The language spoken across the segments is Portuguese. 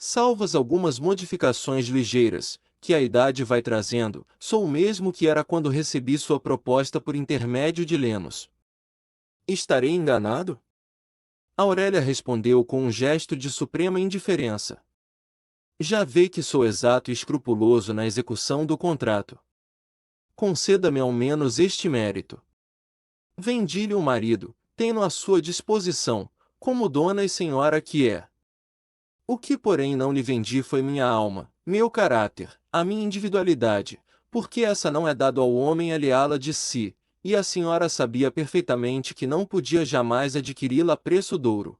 Salvas algumas modificações ligeiras, que a idade vai trazendo, sou o mesmo que era quando recebi sua proposta por intermédio de Lemos. Estarei enganado? Aurélia respondeu com um gesto de suprema indiferença. Já vê que sou exato e escrupuloso na execução do contrato. Conceda-me ao menos este mérito. Vendi-lhe um marido, tendo à sua disposição, como dona e senhora que é. O que porém não lhe vendi foi minha alma, meu caráter, a minha individualidade, porque essa não é dado ao homem aliá-la de si, e a senhora sabia perfeitamente que não podia jamais adquiri-la a preço douro.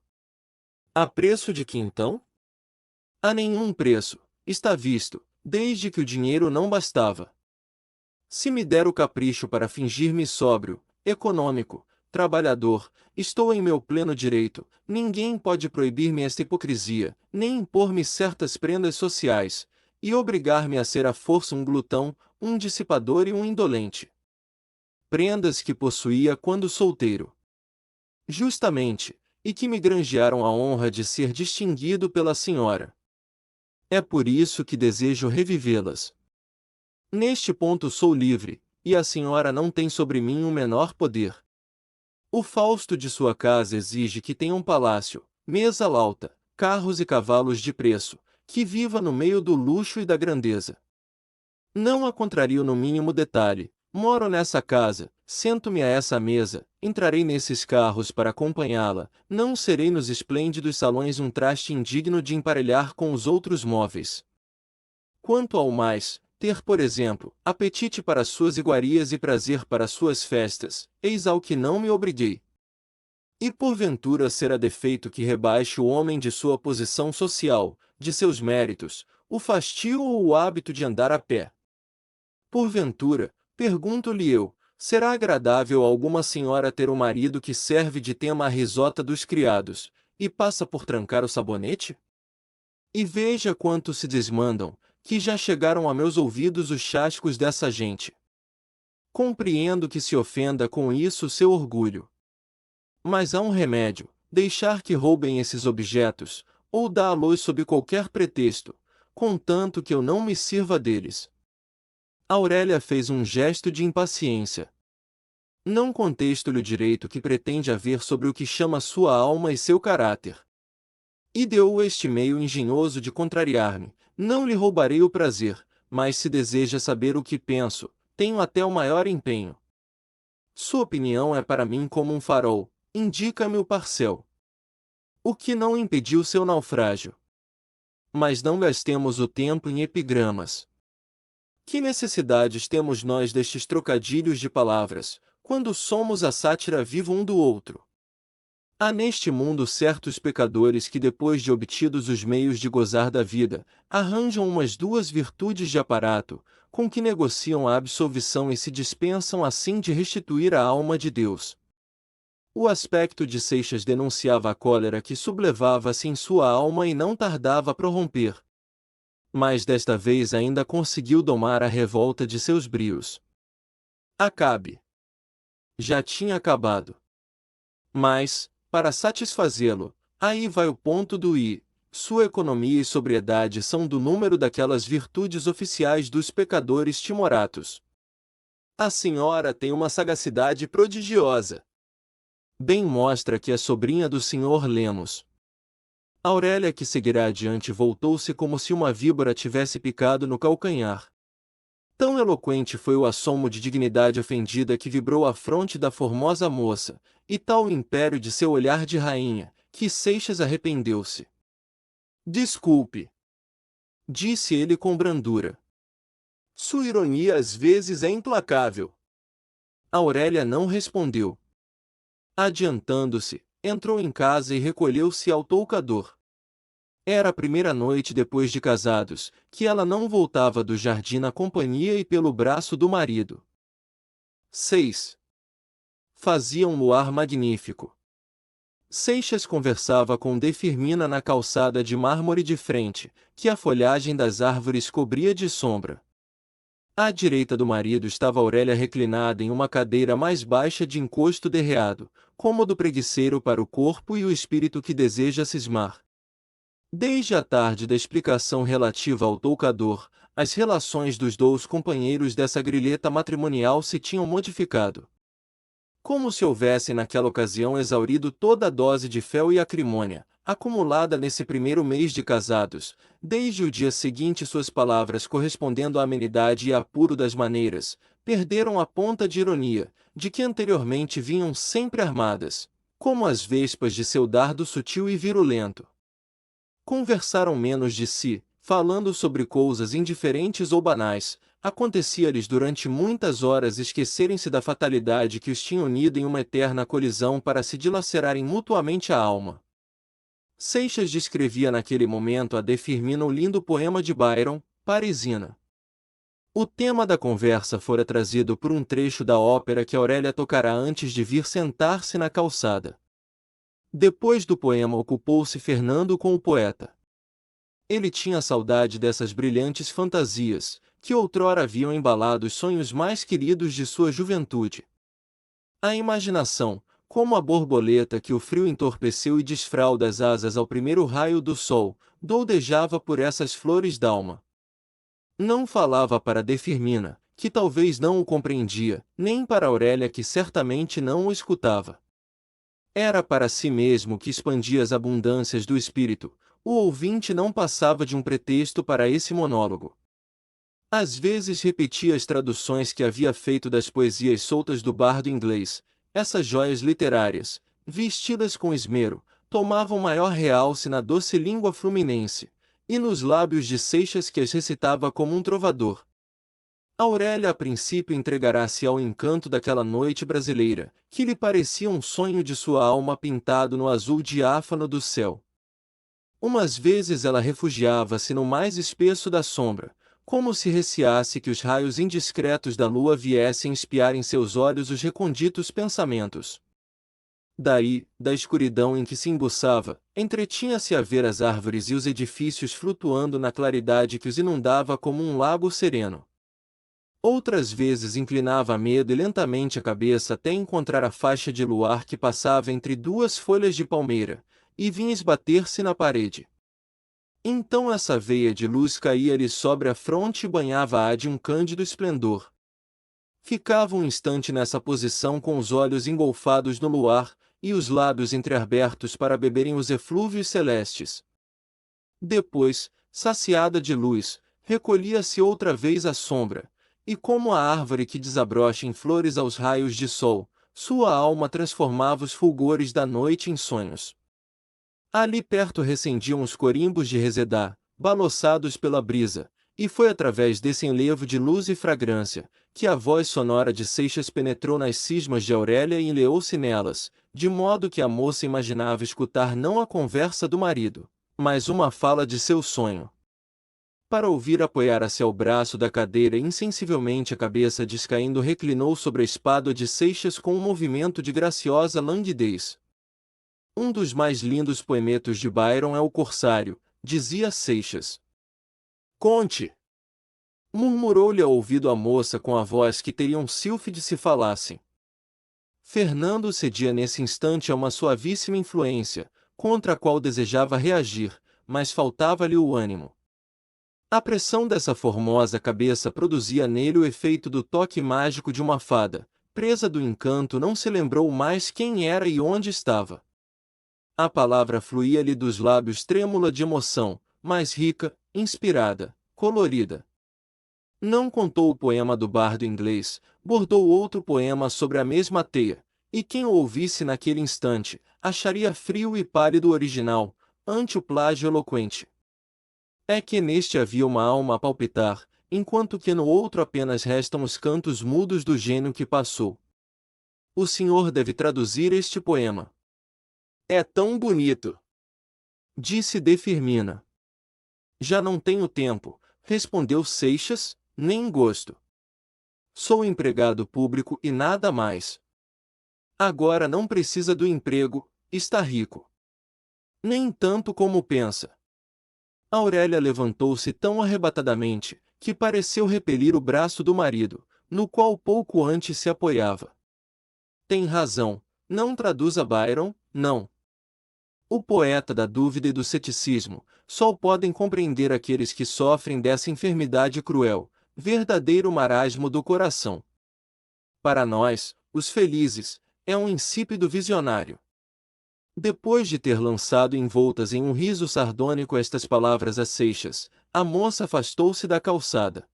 A preço de que então? A nenhum preço, está visto, desde que o dinheiro não bastava. Se me der o capricho para fingir-me sóbrio, econômico, trabalhador, estou em meu pleno direito, ninguém pode proibir-me esta hipocrisia, nem impor-me certas prendas sociais, e obrigar-me a ser à força um glutão, um dissipador e um indolente. Prendas que possuía quando solteiro. Justamente, e que me granjearam a honra de ser distinguido pela senhora. É por isso que desejo revivê-las. Neste ponto sou livre, e a senhora não tem sobre mim o menor poder. O Fausto de sua casa exige que tenha um palácio, mesa alta, carros e cavalos de preço, que viva no meio do luxo e da grandeza. Não a contrario no mínimo detalhe, moro nessa casa, sento-me a essa mesa, entrarei nesses carros para acompanhá-la, não serei nos esplêndidos salões um traste indigno de emparelhar com os outros móveis. Quanto ao mais, ter, por exemplo, apetite para suas iguarias e prazer para suas festas, eis ao que não me obriguei. E porventura será defeito que rebaixe o homem de sua posição social, de seus méritos, o fastio ou o hábito de andar a pé? Porventura, pergunto-lhe eu, será agradável a alguma senhora ter um marido que serve de tema à risota dos criados, e passa por trancar o sabonete? E veja quanto se desmandam, que já chegaram a meus ouvidos os chascos dessa gente. Compreendo que se ofenda com isso seu orgulho. Mas há um remédio, deixar que roubem esses objetos, ou dá-los sob qualquer pretexto, contanto que eu não me sirva deles. Aurélia fez um gesto de impaciência. Não contesto-lhe o direito que pretende haver sobre o que chama sua alma e seu caráter. Ideou este meio engenhoso de contrariar-me, não lhe roubarei o prazer, mas se deseja saber o que penso, tenho até o maior empenho. Sua opinião é para mim como um farol, indica-me o parcel. O que não impediu seu naufrágio. Mas não gastemos o tempo em epigramas. Que necessidades temos nós destes trocadilhos de palavras, quando somos a sátira viva um do outro? Há neste mundo certos pecadores que depois de obtidos os meios de gozar da vida, arranjam umas duas virtudes de aparato, com que negociam a absolvição e se dispensam assim de restituir a alma de Deus. O aspecto de Seixas denunciava a cólera que sublevava-se em sua alma e não tardava a prorromper. Mas desta vez ainda conseguiu domar a revolta de seus brios. Acabe. Já tinha acabado. Mas, para satisfazê-lo, aí vai o ponto do i. Sua economia e sobriedade são do número daquelas virtudes oficiais dos pecadores timoratos. A senhora tem uma sagacidade prodigiosa. Bem mostra que é sobrinha do senhor Lemos. Aurélia, que seguirá adiante, voltou-se como se uma víbora tivesse picado no calcanhar. Tão eloquente foi o assomo de dignidade ofendida que vibrou a fronte da formosa moça, e tal o império de seu olhar de rainha, que Seixas arrependeu-se. Desculpe, disse ele com brandura. Sua ironia às vezes é implacável. Aurélia não respondeu. Adiantando-se, entrou em casa e recolheu-se ao toucador. Era a primeira noite depois de casados, que ela não voltava do jardim na companhia e pelo braço do marido. 6. Fazia um luar magnífico. Seixas conversava com De Firmina na calçada de mármore de frente, que a folhagem das árvores cobria de sombra. À direita do marido estava Aurélia reclinada em uma cadeira mais baixa de encosto derreado, cômodo preguiceiro para o corpo e o espírito que deseja cismar. Desde a tarde da explicação relativa ao toucador, as relações dos dois companheiros dessa grilheta matrimonial se tinham modificado. Como se houvessem naquela ocasião exaurido toda a dose de fel e acrimônia, acumulada nesse primeiro mês de casados, desde o dia seguinte suas palavras correspondendo à amenidade e apuro das maneiras, perderam a ponta de ironia, de que anteriormente vinham sempre armadas, como as vespas de seu dardo sutil e virulento. Conversaram menos de si, falando sobre coisas indiferentes ou banais. Acontecia-lhes durante muitas horas esquecerem-se da fatalidade que os tinha unido em uma eterna colisão para se dilacerarem mutuamente a alma. Seixas descrevia naquele momento a de Firmina o lindo poema de Byron, Parisina. O tema da conversa fora trazido por um trecho da ópera que Aurélia tocará antes de vir sentar-se na calçada. Depois do poema ocupou-se Fernando com o poeta. Ele tinha saudade dessas brilhantes fantasias, que outrora haviam embalado os sonhos mais queridos de sua juventude. A imaginação, como a borboleta que o frio entorpeceu e desfralda as asas ao primeiro raio do sol, doudejava por essas flores d'alma. Não falava para de Firmina, que talvez não o compreendia, nem para Aurélia que certamente não o escutava. Era para si mesmo que expandia as abundâncias do espírito. O ouvinte não passava de um pretexto para esse monólogo. Às vezes repetia as traduções que havia feito das poesias soltas do bardo inglês. Essas joias literárias, vestidas com esmero, tomavam maior realce na doce língua fluminense, e nos lábios de Seixas que as recitava como um trovador. Aurélia a princípio entregará-se ao encanto daquela noite brasileira, que lhe parecia um sonho de sua alma pintado no azul diáfano do céu. Umas vezes ela refugiava-se no mais espesso da sombra, como se receasse que os raios indiscretos da lua viessem espiar em seus olhos os reconditos pensamentos. Daí, da escuridão em que se embuçava, entretinha-se a ver as árvores e os edifícios flutuando na claridade que os inundava como um lago sereno. Outras vezes inclinava a medo e lentamente a cabeça até encontrar a faixa de luar que passava entre duas folhas de palmeira, e vinha esbater-se na parede. Então essa veia de luz caía-lhe sobre a fronte e banhava-a de um cândido esplendor. Ficava um instante nessa posição com os olhos engolfados no luar, e os lábios entreabertos para beberem os eflúvios celestes. Depois, saciada de luz, recolhia-se outra vez à sombra, e como a árvore que desabrocha em flores aos raios de sol, sua alma transformava os fulgores da noite em sonhos. Ali perto recendiam os corimbos de Resedá, balouçados pela brisa, e foi através desse enlevo de luz e fragrância, que a voz sonora de Seixas penetrou nas cismas de Aurélia e enleou-se nelas, de modo que a moça imaginava escutar não a conversa do marido, mas uma fala de seu sonho. Para ouvir apoiara-se ao braço da cadeira e insensivelmente a cabeça descaindo reclinou sobre a espádua de Seixas com um movimento de graciosa languidez. Um dos mais lindos poemetos de Byron é o Corsário, dizia Seixas. Conte! Murmurou-lhe ao ouvido a moça com a voz que teria um sílfide se falassem. Fernando cedia nesse instante a uma suavíssima influência, contra a qual desejava reagir, mas faltava-lhe o ânimo. A pressão dessa formosa cabeça produzia nele o efeito do toque mágico de uma fada. Presa do encanto, não se lembrou mais quem era e onde estava. A palavra fluía-lhe dos lábios trêmula de emoção, mais rica, inspirada, colorida. Não contou o poema do bardo inglês, bordou outro poema sobre a mesma teia, e quem o ouvisse naquele instante, acharia frio e pálido o original, ante o plágio eloquente. É que neste havia uma alma a palpitar, enquanto que no outro apenas restam os cantos mudos do gênio que passou. O senhor deve traduzir este poema. É tão bonito! Disse de Firmina. Já não tenho tempo, respondeu Seixas, nem gosto. Sou empregado público e nada mais. Agora não precisa do emprego, está rico. Nem tanto como pensa. Aurélia levantou-se tão arrebatadamente, que pareceu repelir o braço do marido, no qual pouco antes se apoiava. Tem razão, não traduza Byron, não. O poeta da dúvida e do ceticismo, só o podem compreender aqueles que sofrem dessa enfermidade cruel, verdadeiro marasmo do coração. Para nós, os felizes, é um insípido visionário. Depois de ter lançado envoltas em um riso sardônico estas palavras a Seixas, a moça afastou-se da calçada.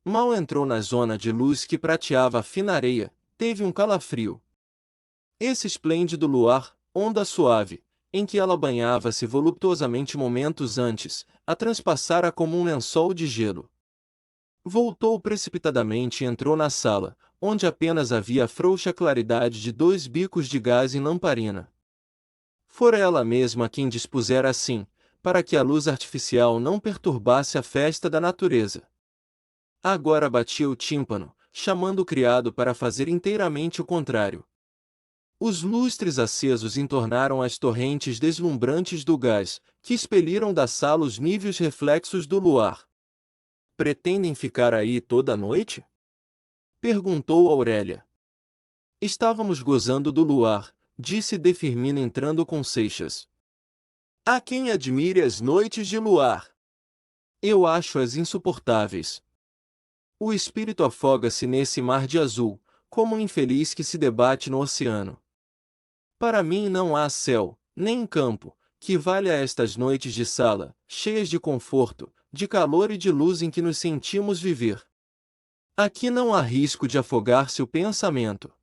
Mal entrou na zona de luz que prateava a fina areia, teve um calafrio. Esse esplêndido luar, onda suave, em que ela banhava-se voluptuosamente momentos antes, a transpassara como um lençol de gelo. Voltou precipitadamente e entrou na sala, onde apenas havia a frouxa claridade de 2 bicos de gás em lamparina. Fora ela mesma quem dispusera assim, para que a luz artificial não perturbasse a festa da natureza. Agora batia o tímpano, chamando o criado para fazer inteiramente o contrário. Os lustres acesos entornaram as torrentes deslumbrantes do gás, que expeliram da sala os níveos reflexos do luar. Pretendem ficar aí toda a noite? Perguntou Aurélia. Estávamos gozando do luar, disse de Firmina entrando com Seixas. Há quem admire as noites de luar. Eu acho-as insuportáveis. O espírito afoga-se nesse mar de azul, como um infeliz que se debate no oceano. Para mim não há céu, nem campo, que valha estas noites de sala, cheias de conforto, de calor e de luz em que nos sentimos viver. Aqui não há risco de afogar-se o pensamento.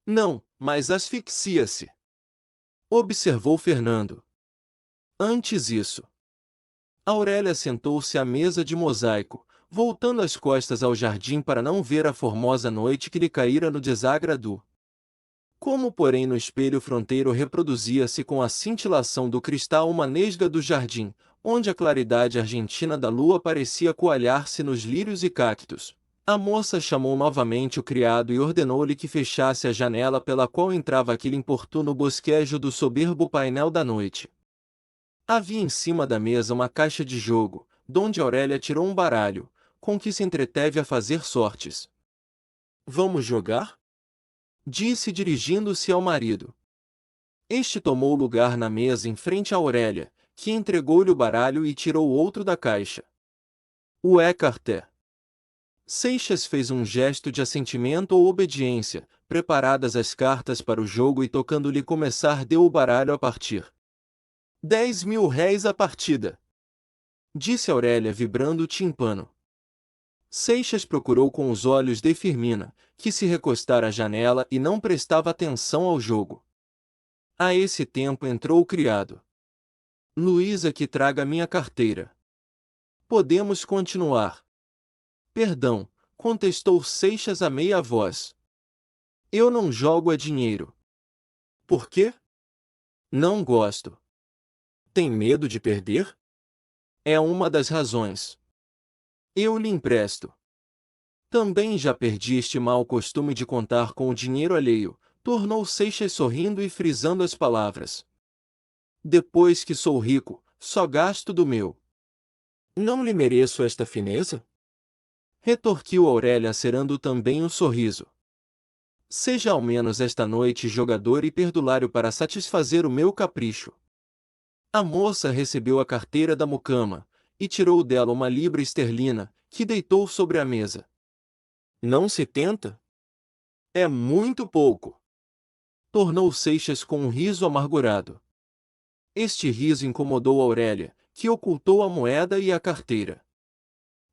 Não, mas asfixia-se. Observou Fernando. Antes isso. Aurélia sentou-se à mesa de mosaico, voltando as costas ao jardim para não ver a formosa noite que lhe caíra no desagrado. Como porém no espelho fronteiro reproduzia-se com a cintilação do cristal uma nesga do jardim, onde a claridade argentina da lua parecia coalhar-se nos lírios e cactos, a moça chamou novamente o criado e ordenou-lhe que fechasse a janela pela qual entrava aquele importuno bosquejo do soberbo painel da noite. Havia em cima da mesa uma caixa de jogo, donde Aurélia tirou um baralho, com que se entreteve a fazer sortes. Vamos jogar? Disse dirigindo-se ao marido. Este tomou lugar na mesa em frente a Aurélia, que entregou-lhe o baralho e tirou outro da caixa. O écarté. Seixas fez um gesto de assentimento ou obediência, preparadas as cartas para o jogo e tocando-lhe começar deu o baralho a partir. 10.000 réis a partida, disse Aurélia vibrando o tímpano. Seixas procurou com os olhos de Firmina, que se recostara à janela e não prestava atenção ao jogo. A esse tempo entrou o criado. Luísa, que traga minha carteira. Podemos continuar. Perdão, contestou Seixas a meia voz. Eu não jogo a dinheiro. Por quê? Não gosto. Tem medo de perder? É uma das razões. Eu lhe empresto. Também já perdi este mau costume de contar com o dinheiro alheio, tornou Seixas sorrindo e frisando as palavras. Depois que sou rico, só gasto do meu. Não lhe mereço esta fineza? Retorquiu Aurélia acerando também um sorriso. Seja ao menos esta noite jogador e perdulário para satisfazer o meu capricho. A moça recebeu a carteira da mucama, e tirou dela uma libra esterlina, que deitou sobre a mesa. Não se tenta? É muito pouco. Tornou Seixas com um riso amargurado. Este riso incomodou Aurélia, que ocultou a moeda e a carteira.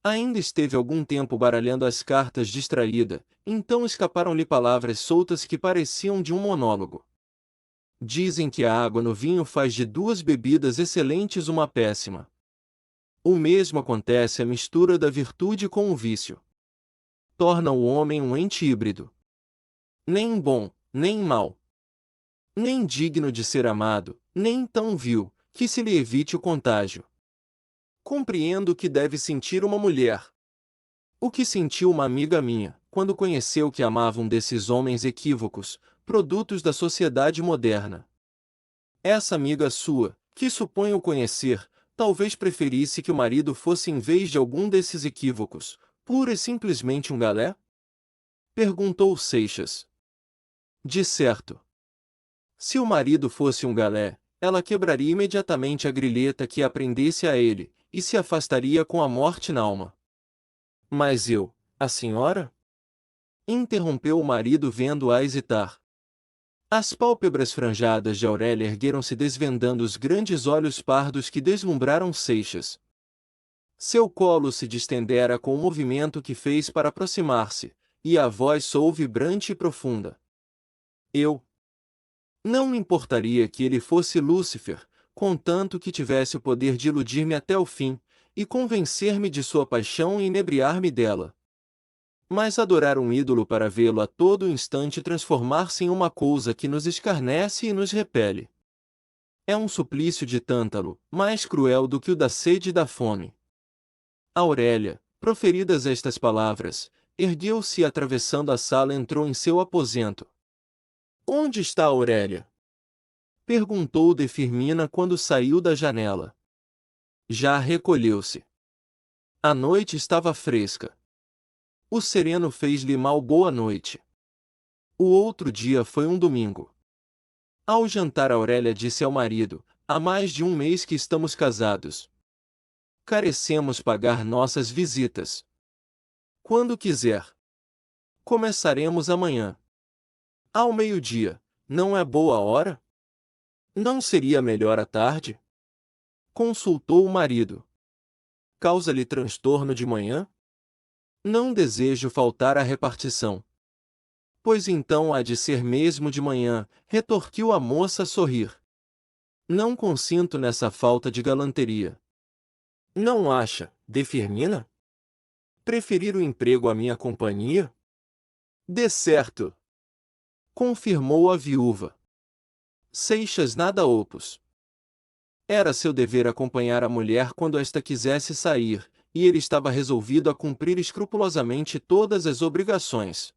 Ainda esteve algum tempo baralhando as cartas distraída, então escaparam-lhe palavras soltas que pareciam de um monólogo. Dizem que a água no vinho faz de 2 bebidas excelentes uma péssima. O mesmo acontece à mistura da virtude com o vício. Torna o homem um ente híbrido. Nem bom, nem mau. Nem digno de ser amado, nem tão vil, que se lhe evite o contágio. Compreendo o que deve sentir uma mulher. O que sentiu uma amiga minha, quando conheceu que amava um desses homens equívocos, produtos da sociedade moderna. Essa amiga sua, que suponho conhecer, talvez preferisse que o marido fosse em vez de algum desses equívocos, pura e simplesmente um galé? Perguntou Seixas. De certo. Se o marido fosse um galé, ela quebraria imediatamente a grilheta que a prendesse a ele, e se afastaria com a morte n'alma. Mas eu, a senhora? Interrompeu o marido vendo-a hesitar. As pálpebras franjadas de Aurélia ergueram-se desvendando os grandes olhos pardos que deslumbraram Seixas. Seu colo se distendera com o movimento que fez para aproximar-se, e a voz soou vibrante e profunda. Eu não me importaria que ele fosse Lúcifer, contanto que tivesse o poder de iludir-me até o fim, e convencer-me de sua paixão e inebriar-me dela. Mas adorar um ídolo para vê-lo a todo instante transformar-se em uma coisa que nos escarnece e nos repele. É um suplício de tântalo, mais cruel do que o da sede e da fome. Aurélia, proferidas estas palavras, ergueu-se e atravessando a sala entrou em seu aposento. Onde está Aurélia? Perguntou de Firmina quando saiu da janela. Já recolheu-se. A noite estava fresca. O sereno fez-lhe mal boa noite. O outro dia foi um domingo. Ao jantar Aurélia disse ao marido, há mais de um mês que estamos casados. Carecemos pagar nossas visitas. Quando quiser. Começaremos amanhã. Ao meio-dia, não é boa hora? Não seria melhor à tarde? Consultou o marido. Causa-lhe transtorno de manhã? Não desejo faltar à repartição. Pois então há de ser mesmo de manhã, retorquiu a moça a sorrir. Não consinto nessa falta de galanteria. Não acha, de Firmina? Preferir o emprego à minha companhia? De certo. Confirmou a viúva. Seixas nada opus. Era seu dever acompanhar a mulher quando esta quisesse sair, e ele estava resolvido a cumprir escrupulosamente todas as obrigações.